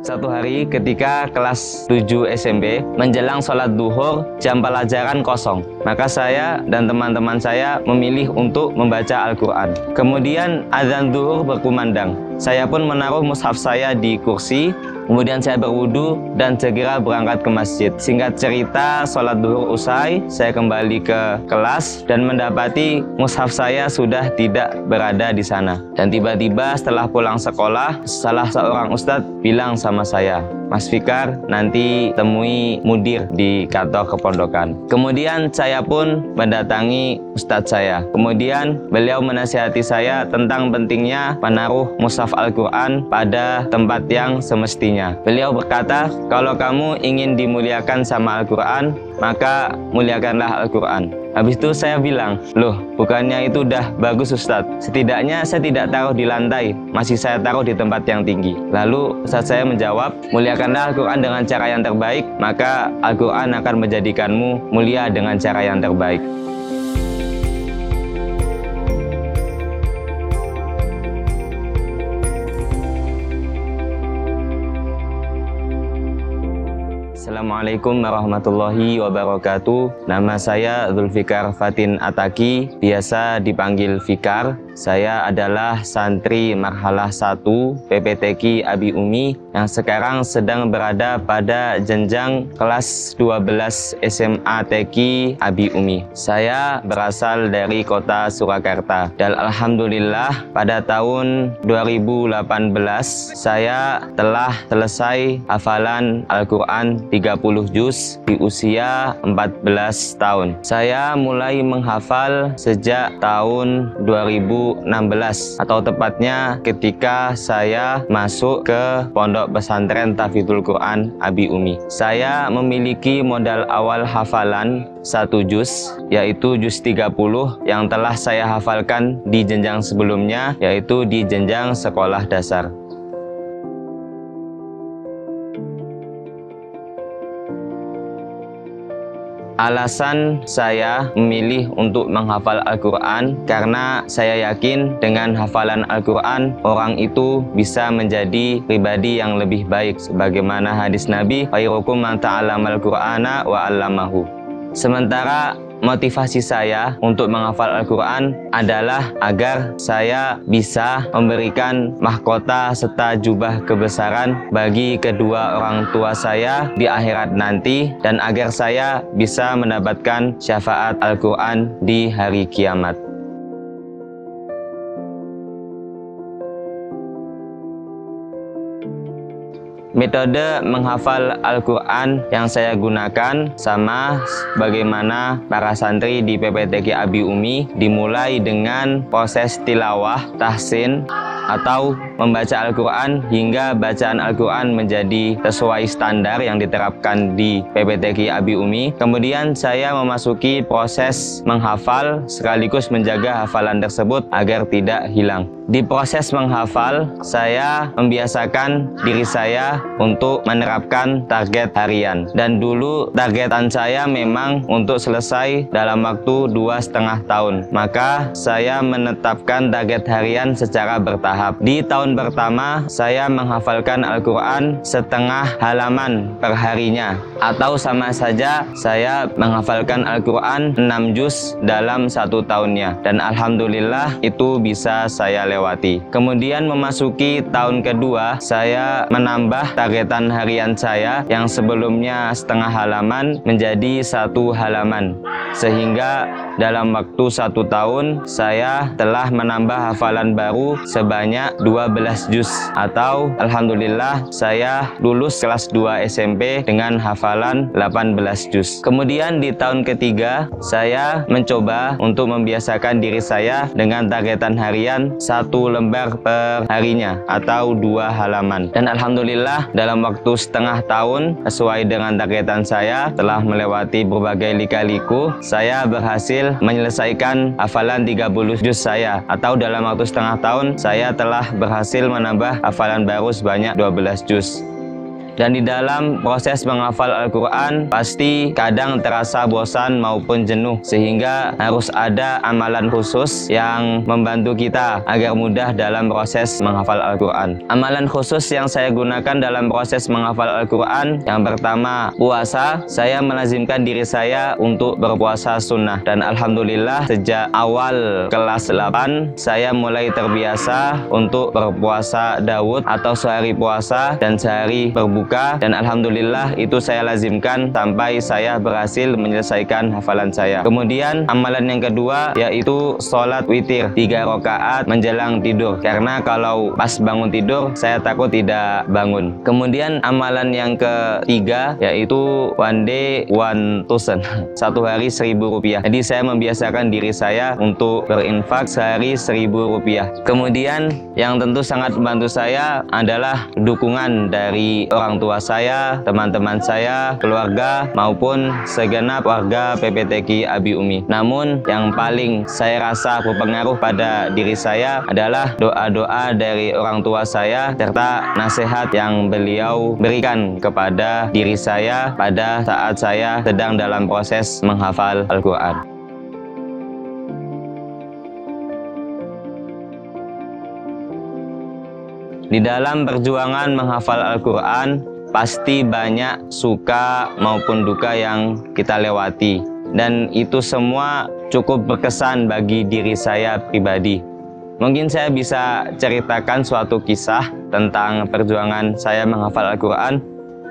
Satu hari ketika kelas 7 SMP menjelang sholat duhur, jam pelajaran kosong, maka saya dan teman-teman saya memilih untuk membaca Al-Quran. Kemudian azan duhur berkumandang. Saya pun menaruh mushaf saya di kursi. Kemudian saya berwudu dan segera berangkat ke masjid. Singkat cerita, sholat duhur usai, saya kembali ke kelas dan mendapati mushaf saya sudah tidak berada di sana. Dan tiba-tiba setelah pulang sekolah, salah seorang ustadz bilang sama saya, "Mas Fikar, nanti temui mudir di kantor kepondokan." Kemudian saya pun mendatangi ustadz saya. Kemudian beliau menasihati saya tentang pentingnya menaruh mushaf Al-Quran pada tempat yang semestinya. Beliau berkata, kalau kamu ingin dimuliakan sama Al-Quran, maka muliakanlah Al-Quran. Habis itu saya bilang, loh bukannya itu udah bagus Ustadz? Setidaknya saya tidak taruh di lantai, masih saya taruh di tempat yang tinggi. Lalu Ustadz saya menjawab, muliakanlah Al-Quran dengan cara yang terbaik, maka Al-Quran akan menjadikanmu mulia dengan cara yang terbaik. Assalamualaikum warahmatullahi wabarakatuh. Nama saya Zulfikar Fatin Ataki, biasa dipanggil Fikar. Saya adalah santri Marhalah 1 PPTQ Abi Umi yang sekarang sedang berada pada jenjang kelas 12 SMA TQ Abi Umi. Saya berasal dari kota Surakarta dan alhamdulillah pada tahun 2018 saya telah selesai hafalan Al-Quran 30 juz di usia 14 tahun. Saya mulai menghafal sejak tahun 2016 atau tepatnya ketika saya masuk ke Pondok Pesantren Tahfidzul Quran Abi Umi. Saya memiliki modal awal hafalan 1 juz, yaitu juz 30 yang telah saya hafalkan di jenjang sebelumnya, yaitu di jenjang sekolah dasar. Alasan saya memilih untuk menghafal Al-Quran karena saya yakin dengan hafalan Al-Quran orang itu bisa menjadi pribadi yang lebih baik, sebagaimana hadis Nabi, khairukum man ta'allamal Qur'ana wa 'allamahu. Sementara motivasi saya untuk menghafal Al-Quran adalah agar saya bisa memberikan mahkota serta jubah kebesaran bagi kedua orang tua saya di akhirat nanti, dan agar saya bisa mendapatkan syafaat Al-Quran di hari kiamat. Metode menghafal Al-Quran yang saya gunakan sama bagaimana para santri di PPTQ Abi Umi, dimulai dengan proses tilawah, tahsin, atau membaca Al-Quran hingga bacaan Al-Quran menjadi sesuai standar yang diterapkan di PPTQ Abi Umi. Kemudian saya memasuki proses menghafal sekaligus menjaga hafalan tersebut agar tidak hilang. Di proses menghafal, saya membiasakan diri saya untuk menerapkan target harian. Dan dulu targetan saya memang untuk selesai dalam waktu 2,5 tahun. Maka saya menetapkan target harian secara bertahap. Di tahun pertama, saya menghafalkan Al-Quran setengah halaman per harinya. Atau sama saja, saya menghafalkan Al-Quran 6 juz dalam 1 tahunnya. Dan alhamdulillah itu bisa saya lewati. Kemudian memasuki tahun kedua, saya menambah targetan harian saya yang sebelumnya setengah halaman menjadi 1 halaman. Sehingga dalam waktu 1 tahun, saya telah menambah hafalan baru sebanyak 12 juz. Atau alhamdulillah saya lulus kelas 2 SMP dengan hafalan 18 juz. Kemudian di tahun ketiga, saya mencoba untuk membiasakan diri saya dengan targetan harian 1 lembar per harinya atau 2 halaman. Dan alhamdulillah dalam waktu setengah tahun sesuai dengan targetan saya, telah melewati berbagai lika-liku, saya berhasil menyelesaikan hafalan 30 juz saya, atau dalam waktu setengah tahun saya telah berhasil menambah hafalan baru sebanyak 12 juz. Dan di dalam proses menghafal Al-Quran pasti kadang terasa bosan maupun jenuh, sehingga harus ada amalan khusus yang membantu kita agar mudah dalam proses menghafal Al-Quran. Amalan khusus yang saya gunakan dalam proses menghafal Al-Quran, yang pertama puasa. Saya melazimkan diri saya untuk berpuasa sunnah, dan alhamdulillah sejak awal kelas 8 saya mulai terbiasa untuk berpuasa Daud atau sehari puasa dan sehari berbuka, dan alhamdulillah itu saya lazimkan sampai saya berhasil menyelesaikan hafalan saya. Kemudian amalan yang kedua yaitu sholat witir 3 rakaat menjelang tidur, karena kalau pas bangun tidur saya takut tidak bangun. Kemudian amalan yang ketiga yaitu one day 1,000, satu hari 1.000 rupiah. Jadi saya membiasakan diri saya untuk berinfak sehari 1.000 rupiah. Kemudian yang tentu sangat membantu saya adalah dukungan dari orang tua saya, teman-teman saya, keluarga, maupun segenap warga PPTQ Abi Umi. Namun yang paling saya rasa berpengaruh pada diri saya adalah doa-doa dari orang tua saya serta nasihat yang beliau berikan kepada diri saya pada saat saya sedang dalam proses menghafal Al-Quran. Di dalam perjuangan menghafal Al-Quran, pasti banyak suka maupun duka yang kita lewati. Dan itu semua cukup berkesan bagi diri saya pribadi. Mungkin saya bisa ceritakan suatu kisah tentang perjuangan saya menghafal Al-Quran.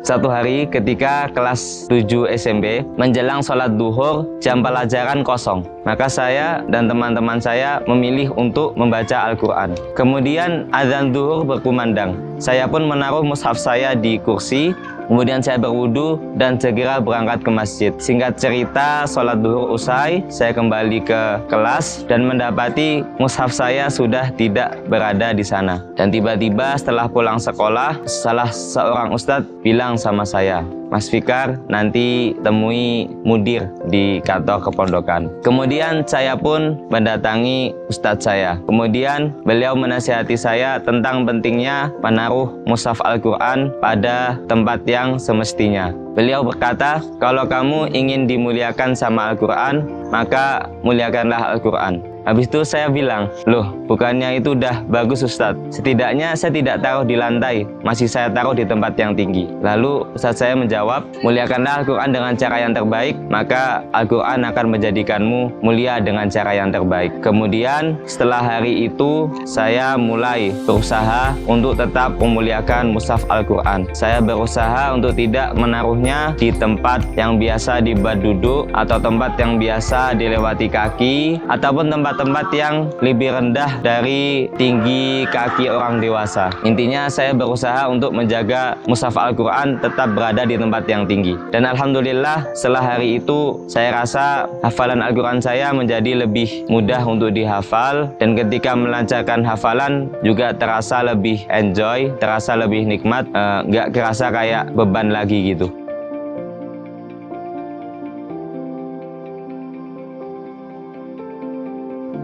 Satu hari ketika kelas 7 SMP, menjelang sholat duhur, jam pelajaran kosong. Maka saya dan teman-teman saya memilih untuk membaca Al-Quran. Kemudian azan duhur berkumandang. Saya pun menaruh mushaf saya di kursi. Kemudian saya berwudu dan segera berangkat ke masjid. Singkat cerita, sholat duhur usai, saya kembali ke kelas dan mendapati mushaf saya sudah tidak berada di sana. Dan tiba-tiba setelah pulang sekolah, salah seorang ustadz bilang sama saya, "Mas Fikar, nanti temui mudir di kantor kepondokan." Kemudian saya pun mendatangi ustadz saya. Kemudian beliau menasihati saya tentang pentingnya menaruh mushaf Al-Quran pada tempat yang semestinya. Beliau berkata, kalau kamu ingin dimuliakan sama Al-Quran, maka muliakanlah Al-Quran. Habis itu saya bilang, loh bukannya itu udah bagus Ustadz, setidaknya saya tidak taruh di lantai, masih saya taruh di tempat yang tinggi. Lalu Ustadz saya menjawab, muliakanlah Al-Quran dengan cara yang terbaik, maka Al-Quran akan menjadikanmu mulia dengan cara yang terbaik. Kemudian setelah hari itu saya mulai berusaha untuk tetap memuliakan mushaf Al-Quran. Saya berusaha untuk tidak menaruhnya di tempat yang biasa dibuat duduk, atau tempat yang biasa dilewati kaki, ataupun tempat yang lebih rendah dari tinggi kaki orang dewasa. Intinya saya berusaha untuk menjaga mushaf Al-Quran tetap berada di tempat yang tinggi. Dan alhamdulillah setelah hari itu saya rasa hafalan Al-Quran saya menjadi lebih mudah untuk dihafal, dan ketika melancarkan hafalan juga terasa lebih enjoy, terasa lebih nikmat, nggak kerasa kayak beban lagi gitu.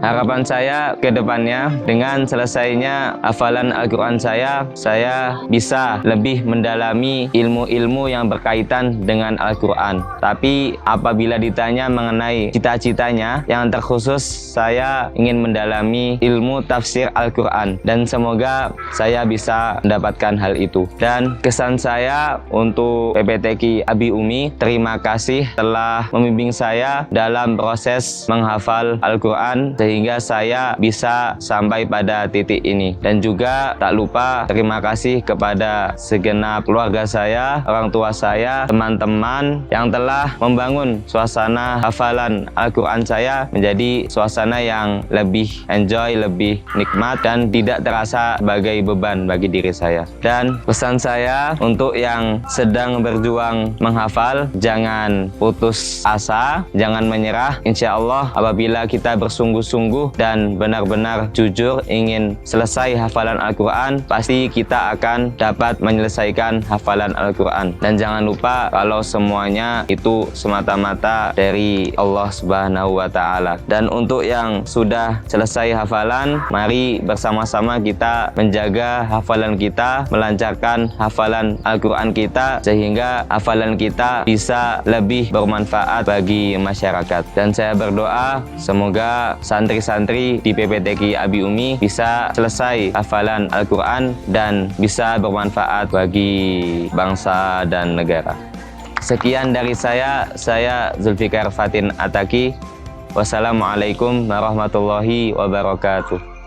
Harapan saya ke depannya, dengan selesainya hafalan Al-Quran saya bisa lebih mendalami ilmu-ilmu yang berkaitan dengan Al-Quran. Tapi apabila ditanya mengenai cita-citanya, yang terkhusus saya ingin mendalami ilmu tafsir Al-Quran, dan semoga saya bisa mendapatkan hal itu. Dan kesan saya untuk PPTQ Abi Umi, terima kasih telah membimbing saya dalam proses menghafal Al-Quran sehingga saya bisa sampai pada titik ini. Dan juga tak lupa terima kasih kepada segenap keluarga saya, orang tua saya, teman-teman yang telah membangun suasana hafalan Al-Quran saya menjadi suasana yang lebih enjoy, lebih nikmat, dan tidak terasa sebagai beban bagi diri saya. Dan pesan saya untuk yang sedang berjuang menghafal, jangan putus asa, jangan menyerah. Insya Allah apabila kita bersungguh-sungguh sungguh-sungguh dan benar-benar jujur ingin selesai hafalan Al-Quran, pasti kita akan dapat menyelesaikan hafalan Al-Quran. Dan jangan lupa kalau semuanya itu semata-mata dari Allah Subhanahu wa Ta'ala. Dan untuk yang sudah selesai hafalan, mari bersama-sama kita menjaga hafalan kita, melancarkan hafalan Al-Quran kita, sehingga hafalan kita bisa lebih bermanfaat bagi masyarakat. Dan saya berdoa semoga santri-santri di PPTQ Abi Umi bisa selesai hafalan Al-Quran dan bisa bermanfaat bagi bangsa dan negara. Sekian dari saya Zulfikar Fatin Ataki. Wassalamualaikum warahmatullahi wabarakatuh.